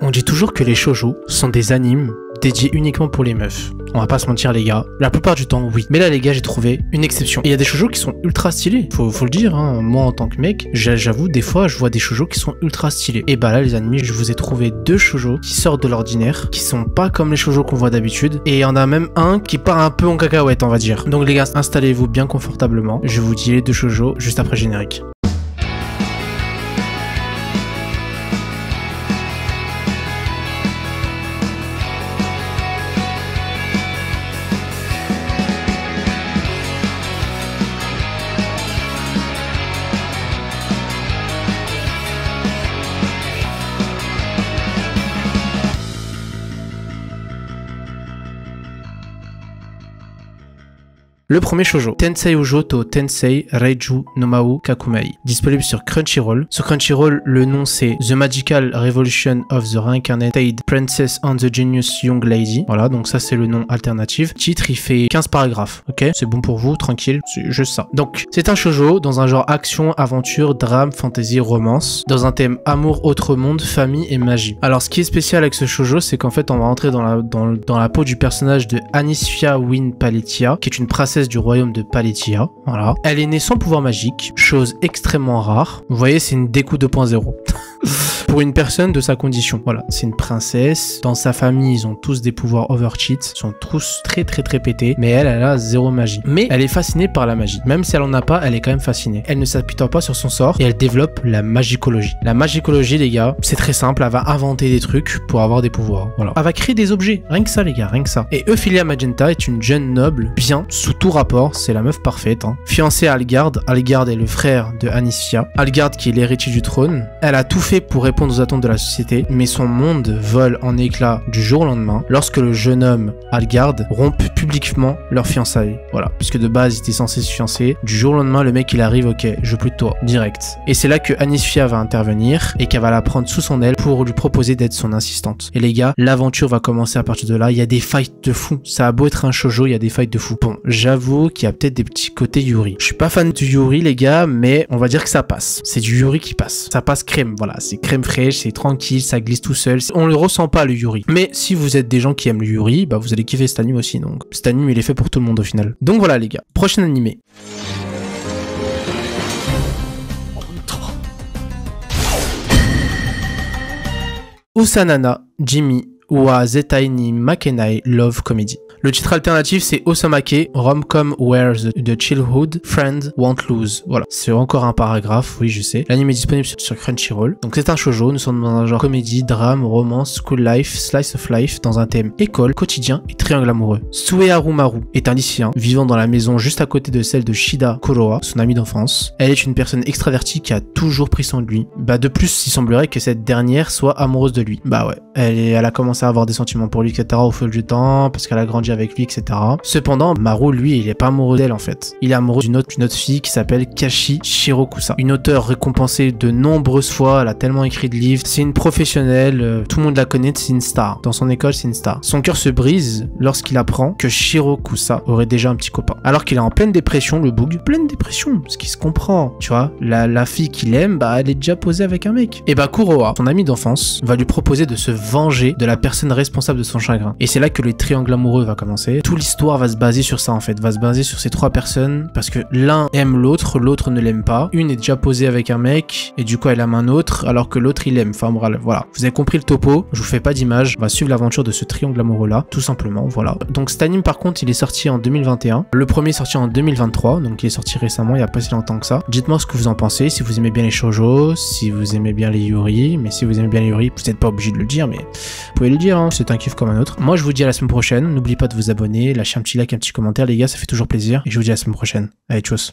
On dit toujours que les shoujo sont des animes dédiés uniquement pour les meufs. On va pas se mentir les gars, la plupart du temps oui. Mais là les gars j'ai trouvé une exception. Et il y a des shoujo qui sont ultra stylés, faut le dire hein. Moi en tant que mec, j'avoue des fois je vois des shoujo qui sont ultra stylés. Et bah là les animés, je vous ai trouvé 2 shoujo qui sortent de l'ordinaire, qui sont pas comme les shoujo qu'on voit d'habitude. Et il y en a même un qui part un peu en cacahuète on va dire. Donc les gars, installez-vous bien confortablement. Je vous dis les 2 shoujo juste après le générique. Le premier shoujo, Tensei Ujo to Tensei Reiju no Mau Kakumei, disponible sur Crunchyroll. Sur Crunchyroll, le nom c'est The Magical Revolution of the Reincarnated Princess and the Genius Young Lady. Voilà, donc ça c'est le nom alternatif. Titre, il fait 15 paragraphes, ok? C'est bon pour vous, tranquille, c'est juste ça. Donc, c'est un shoujo dans un genre action, aventure, drame, fantasy, romance, dans un thème amour, autre monde, famille et magie. Alors, ce qui est spécial avec ce shoujo, c'est qu'en fait, on va rentrer dans la peau du personnage de Anicia Win Paletia, qui est une princesse du royaume de Paletia. Voilà. Elle est née sans pouvoir magique, chose extrêmement rare. Vous voyez, c'est une Deku 2.0. Pour une personne de sa condition. Voilà, c'est une princesse. Dans sa famille, ils ont tous des pouvoirs overcheat. Ils sont tous très pétés. Mais elle a zéro magie. Mais elle est fascinée par la magie. Même si elle en a pas, elle est quand même fascinée. Elle ne s'appuie pas sur son sort et elle développe la magicologie. La magicologie, les gars, c'est très simple. Elle va inventer des trucs pour avoir des pouvoirs. Voilà. Elle va créer des objets. Rien que ça, les gars, rien que ça. Et Euphilia Magenta est une jeune noble, bien, sous tout rapport. C'est la meuf parfaite. Hein. Fiancée à Algard. Algard est le frère de Anicia. Algard qui est l'héritier du trône. Elle a tout fait pour répondre aux attentes de la société, mais son monde vole en éclats du jour au lendemain lorsque le jeune homme Algard rompt publiquement leur fiançailles. Voilà, puisque de base ils étaient censés se fiancer. Du jour au lendemain, le mec il arrive, ok, je veux plus de toi, direct. Et c'est là que Anicia va intervenir et qu'elle va la prendre sous son aile pour lui proposer d'être son assistante. Et les gars, l'aventure va commencer à partir de là. Il y a des fights de fou. Ça a beau être un shoujo, il y a des fights de fou. Bon, j'avoue qu'il y a peut-être des petits côtés Yuri. Je suis pas fan du Yuri, les gars, mais on va dire que ça passe. C'est du Yuri qui passe. Ça passe crème, voilà, c'est crème fraîche, c'est tranquille, ça glisse tout seul. On le ressent pas le Yuri. Mais si vous êtes des gens qui aiment le Yuri, bah vous allez kiffer cet anime aussi. Donc cet anime il est fait pour tout le monde au final. Donc voilà les gars. Prochain animé. Usanana Jimmy wa Zetai ni Makenai Love Comedy. Le titre alternatif c'est Osamake, Rom-com where the childhood friend won't lose. Voilà, c'est encore un paragraphe, oui je sais. L'anime est disponible sur Crunchyroll. Donc c'est un shoujo, nous sommes dans un genre comédie, drame, romance, school life, slice of life, dans un thème école, quotidien et triangle amoureux. Sueharu Maru est un lycéen vivant dans la maison juste à côté de celle de Shida Kuroa, son amie d'enfance. Elle est une personne extravertie qui a toujours pris soin de lui. Bah de plus, il semblerait que cette dernière soit amoureuse de lui. Bah ouais, elle a commencé à avoir des sentiments pour lui, etc. au fil du temps, parce qu'elle a grandi avec lui, etc. Cependant, Maru, lui, il est pas amoureux d'elle en fait. Il est amoureux d'une autre fille qui s'appelle Kashi Shirokusa. Une auteure récompensée de nombreuses fois, elle a tellement écrit de livres. C'est une professionnelle, tout le monde la connaît, c'est une star. Dans son école, c'est une star. Son cœur se brise lorsqu'il apprend que Shirokusa aurait déjà un petit copain. Alors qu'il est en pleine dépression, le boug, pleine dépression, ce qui se comprend, tu vois. La fille qu'il aime, bah elle est déjà posée avec un mec. Et bah Kuroa, son ami d'enfance, va lui proposer de se venger de la personne responsable de son chagrin. Et c'est là que le triangle amoureux va commencer. Toute l'histoire va se baser sur ça en fait, va se baser sur ces 3 personnes parce que l'un aime l'autre, l'autre ne l'aime pas. Une est déjà posée avec un mec et du coup elle aime un autre alors que l'autre il aime. Enfin voilà, vous avez compris le topo, je vous fais pas d'image, on va suivre l'aventure de ce triangle amoureux là, tout simplement, voilà. Donc cet anime par contre il est sorti en 2021, le premier est sorti en 2023, donc il est sorti récemment, il y a pas si longtemps que ça. Dites-moi ce que vous en pensez, si vous aimez bien les shoujo, si vous aimez bien les yuri, mais si vous aimez bien les yuri, vous n'êtes pas obligé de le dire, mais vous pouvez le dire, hein. C'est un kiff comme un autre. Moi je vous dis à la semaine prochaine, n'oubliez pas de vous abonner, lâchez un petit like, un petit commentaire les gars, ça fait toujours plaisir et je vous dis à la semaine prochaine. Allez, tchuss.